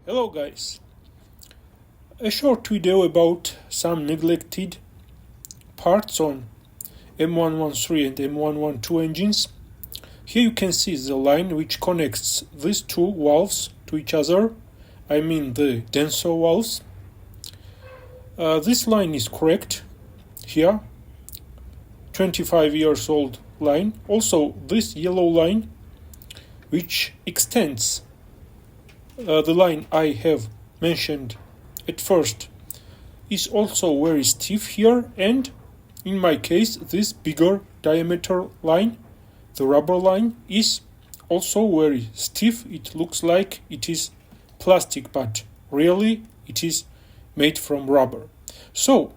Hello guys, a short video about some neglected parts on M113 and M112 engines. Here you can see the line which connects these two valves to each other, I mean the Denso valves. This line is correct here, 25 years old line. Also this yellow line which extends the line I have mentioned at first is also very stiff here, and in my case this bigger diameter line, the rubber line, is also very stiff. It looks like it is plastic, but really it is made from rubber. So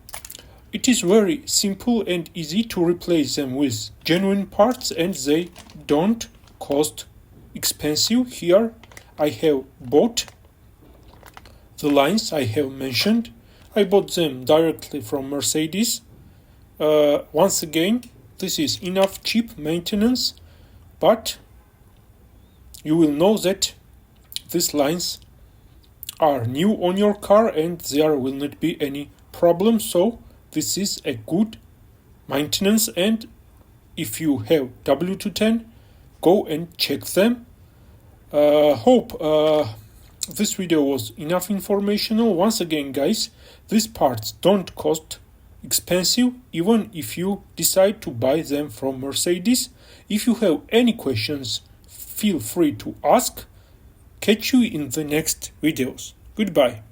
it is very simple and easy to replace them with genuine parts, and they don't cost expensive. Here I have bought the lines I have mentioned. I bought them directly from Mercedes. Once again, this is enough cheap maintenance, but you will know that these lines are new on your car and there will not be any problem. So this is a good maintenance, and if you have W210, go and check them. Hope this video was enough informational. Once again guys, these parts don't cost expensive even if you decide to buy them from Mercedes. If you have any questions, feel free to ask. Catch you in the next videos. Goodbye.